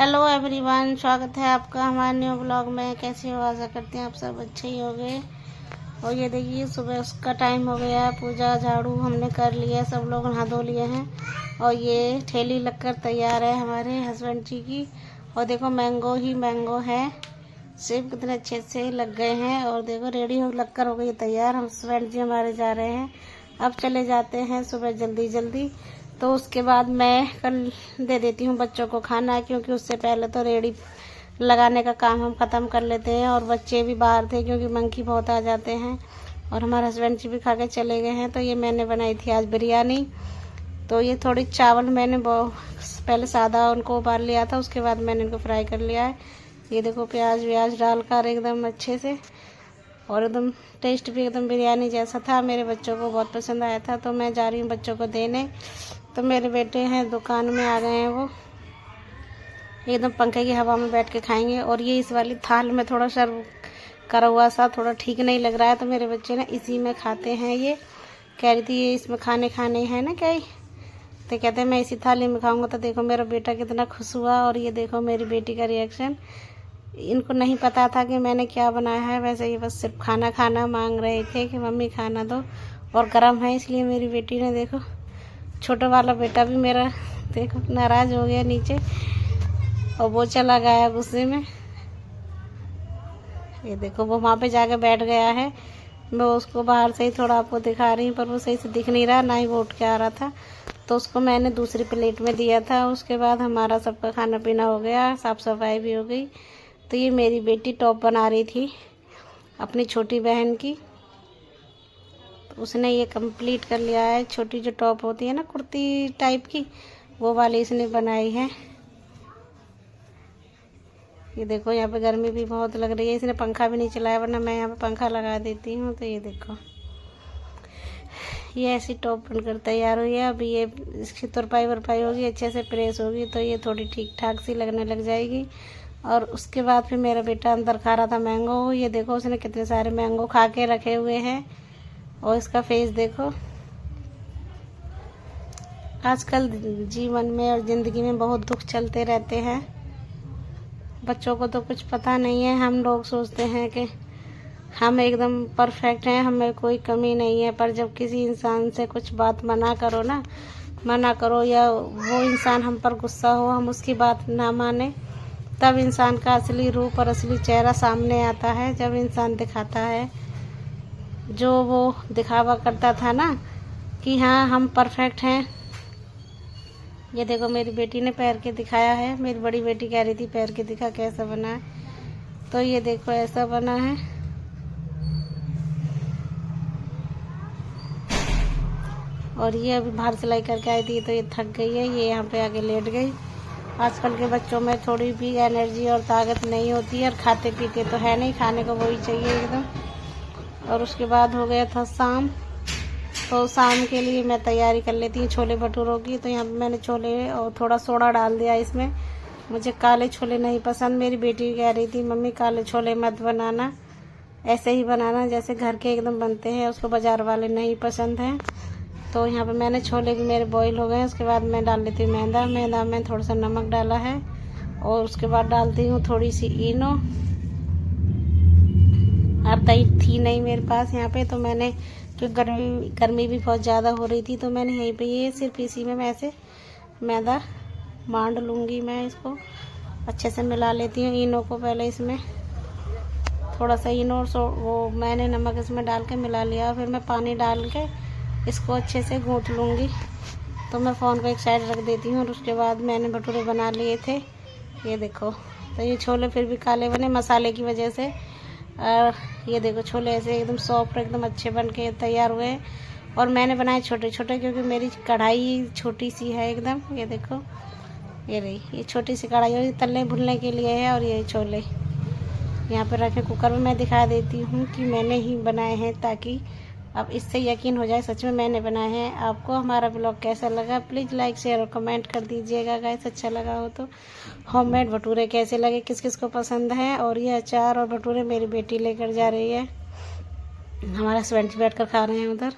Hello everyone, स्वागत है आपका हमारे न्यू ब्लॉग में। कैसे हो? आशा करते हैं आप सब अच्छे ही होंगे। और ये देखिए, सुबह उसका टाइम हो गया है। पूजा झाड़ू हमने कर लिया, सब लोग नहा धो लिए हैं। और ये ठेली लगकर तैयार है हमारे हस्बैंड जी की। और देखो, मैंगो ही मैंगो है। सेब कितने अच्छे से लग गए हैं। और देखो, रेडी हो लगकर हो गई तैयार। हम हस्बैंड जी हमारे जा रहे हैं, अब चले जाते हैं सुबह जल्दी जल्दी। तो उसके बाद मैं कल दे देती हूँ बच्चों को खाना, क्योंकि उससे पहले तो रेडी लगाने का काम हम ख़त्म कर लेते हैं। और बच्चे भी बाहर थे, क्योंकि मंकी बहुत आ जाते हैं। और हमारे हस्बैंड जी भी खा के चले गए हैं। तो ये मैंने बनाई थी आज बिरयानी। तो ये थोड़ी चावल मैंने पहले सादा उनको उबाल लिया था, उसके बाद मैंने इनको फ्राई कर लिया है। ये देखो, प्याज व्याज डालकर एकदम अच्छे से, और एकदम टेस्ट भी एकदम बिरयानी जैसा था। मेरे बच्चों को बहुत पसंद आया था। तो मैं जा रही हूँ बच्चों को देने। तो मेरे बेटे हैं दुकान में, आ गए हैं वो, एकदम पंखे की हवा में बैठ के खाएंगे। और ये इस वाली थाल में थोड़ा सर्व करा हुआ सा थोड़ा ठीक नहीं लग रहा है, तो मेरे बच्चे ना इसी में खाते हैं। ये कह रही थी ये इसमें खाने हैं ना क्या, तो कहते हैं मैं इसी थाली में खाऊंगा। तो देखो मेरा बेटा कितना खुश हुआ। और ये देखो मेरी बेटी का रिएक्शन। इनको नहीं पता था कि मैंने क्या बनाया है। वैसे ये बस सिर्फ खाना मांग रहे थे कि मम्मी खाना दो, और गर्म है इसलिए मेरी बेटी ने, देखो छोटा वाला बेटा भी मेरा देखो नाराज़ हो गया नीचे, और वो चला गया गुस्से में। ये देखो वो वहाँ पे जाके बैठ गया है। मैं उसको बाहर से ही थोड़ा आपको दिखा रही हूँ, पर वो सही से दिख नहीं रहा, ना ही वो उठ के आ रहा था। तो उसको मैंने दूसरी प्लेट में दिया था। उसके बाद हमारा सबका खाना पीना हो गया, साफ़ सफाई भी हो गई। तो ये मेरी बेटी टॉप बना रही थी अपनी छोटी बहन की। तो उसने ये कंप्लीट कर लिया है। छोटी जो टॉप होती है ना, कुर्ती टाइप की, वो वाली इसने बनाई है। ये देखो, यहाँ पे गर्मी भी बहुत लग रही है। इसने पंखा भी नहीं चलाया, वरना मैं यहाँ पे पंखा लगा देती हूँ। तो ये देखो, ये ऐसी टॉप बनकर तैयार हुई है। अभी ये इसकी तुरपाई वरपाई होगी, अच्छे से प्रेस होगी, तो ये थोड़ी ठीक ठाक सी लगने लग जाएगी। और उसके बाद फिर मेरा बेटा अंदर खा रहा था मैंगो। ये देखो उसने कितने सारे मैंगो खा के रखे हुए हैं। और इसका फेस देखो। आजकल जीवन में और ज़िंदगी में बहुत दुख चलते रहते हैं। बच्चों को तो कुछ पता नहीं है। हम लोग सोचते हैं कि हम एकदम परफेक्ट हैं, हमें कोई कमी नहीं है। पर जब किसी इंसान से कुछ बात मना करो, या वो इंसान हम पर गुस्सा हो, हम उसकी बात ना माने, तब इंसान का असली रूप और असली चेहरा सामने आता है। जब इंसान दिखाता है, जो वो दिखावा करता था ना कि हाँ हम परफेक्ट हैं। ये देखो मेरी बेटी ने पैर के दिखाया है। मेरी बड़ी बेटी कह रही थी पैर के दिखा कैसा बना है। तो ये देखो ऐसा बना है। और ये अभी बाहर सिलाई करके आई थी, तो ये थक गई है, ये यहाँ पे आके लेट गई। आजकल के बच्चों में थोड़ी भी एनर्जी और ताकत नहीं होती है, और खाते पीते तो है नहीं, खाने को वही चाहिए एकदम। और उसके बाद हो गया था शाम। तो शाम के लिए मैं तैयारी कर लेती हूँ छोले भटूरों की। तो यहाँ पे मैंने छोले और थोड़ा सोडा डाल दिया इसमें। मुझे काले छोले नहीं पसंद। मेरी बेटी कह रही थी मम्मी काले छोले मत बनाना, ऐसे ही बनाना जैसे घर के एकदम बनते हैं, उसको बाज़ार वाले नहीं पसंद हैं। तो यहाँ पे मैंने छोले भी मेरे बॉईल हो गए। उसके बाद मैं डाल लेती हूँ मैदा में थोड़ा सा नमक डाला है। और उसके बाद डालती हूँ थोड़ी सी इनो। और दही थी नहीं मेरे पास यहाँ पे, तो मैंने, क्योंकि गर्मी भी बहुत ज़्यादा हो रही थी, तो मैंने यहीं पे ये सिर्फ इसी में मैं ऐसे मैदा बांध लूँगी। मैं इसको अच्छे से मिला लेती हूँ। इनो को पहले इसमें थोड़ा सा इनो और वो मैंने नमक इसमें डाल के मिला लिया। फिर मैं पानी डाल के इसको अच्छे से गूँथ लूँगी। तो मैं फ़ोन को एक साइड रख देती हूँ। और उसके बाद मैंने भटूरे बना लिए थे, ये देखो। तो ये छोले फिर भी काले बने मसाले की वजह से। और ये देखो छोले ऐसे एकदम सॉफ्ट, एकदम अच्छे बन के तैयार हुए हैं। और मैंने बनाए छोटे छोटे, क्योंकि मेरी कढ़ाई छोटी सी है एकदम। ये देखो, ये रही, ये छोटी सी कढ़ाई, और ये तलने भुनने के लिए है। और ये छोले यहाँ पर रखे कुकर में। मैं दिखा देती हूँ कि मैंने ही बनाए हैं, ताकि अब इससे यकीन हो जाए सच में मैंने बनाए हैं। आपको हमारा ब्लॉग कैसा लगा प्लीज़ लाइक शेयर और कमेंट कर दीजिएगा गाइस। अच्छा लगा हो तो। होममेड भटूरे कैसे लगे, किस किस को पसंद है। और ये अचार और भटूरे मेरी बेटी लेकर जा रही है, हमारा हस्बैंड बैठ कर खा रहे हैं उधर।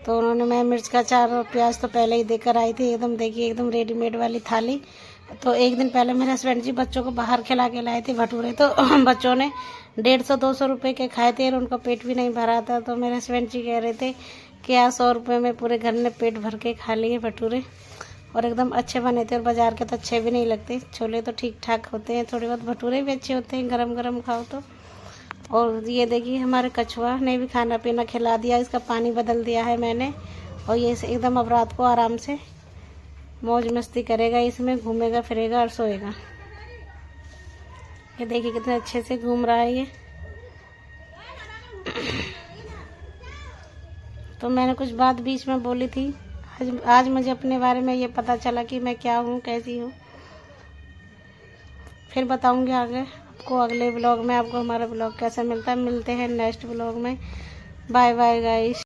तो उन्होंने, मैं मिर्च का अचार और प्याज तो पहले ही देकर आई थी। एकदम देखिए, एकदम रेडीमेड वाली थाली। तो एक दिन पहले मेरे हस्बैंड जी बच्चों को बाहर खिला के लाए थे भटूरे, तो बच्चों ने 150-200 रुपये के खाए थे और उनका पेट भी नहीं भरा था। तो मेरे हस्बैंड जी कह रहे थे कि यार 100 रुपये में पूरे घर ने पेट भर के खा लिए भटूरे, और एकदम अच्छे बने थे। और बाज़ार के तो अच्छे भी नहीं लगते, छोले तो ठीक ठाक होते हैं, थोड़े बहुत भटूरे भी अच्छे होते हैं गरम गरम खाओ तो। और ये देखिए, हमारे कछुआ ने भी खाना पीना खिला दिया, इसका पानी बदल दिया है मैंने। और ये एकदम अब रात को आराम से मौज मस्ती करेगा, इसमें घूमेगा फिरेगा और सोएगा। ये देखिए कितने अच्छे से घूम रहा है ये। तो मैंने कुछ बात बीच में बोली थी, आज मुझे अपने बारे में ये पता चला कि मैं क्या हूँ, कैसी हूँ। फिर बताऊँगी आगे आपको, अगले ब्लॉग में आपको हमारा ब्लॉग कैसा मिलता है। मिलते हैं नेक्स्ट ब्लॉग में। Bye bye guys.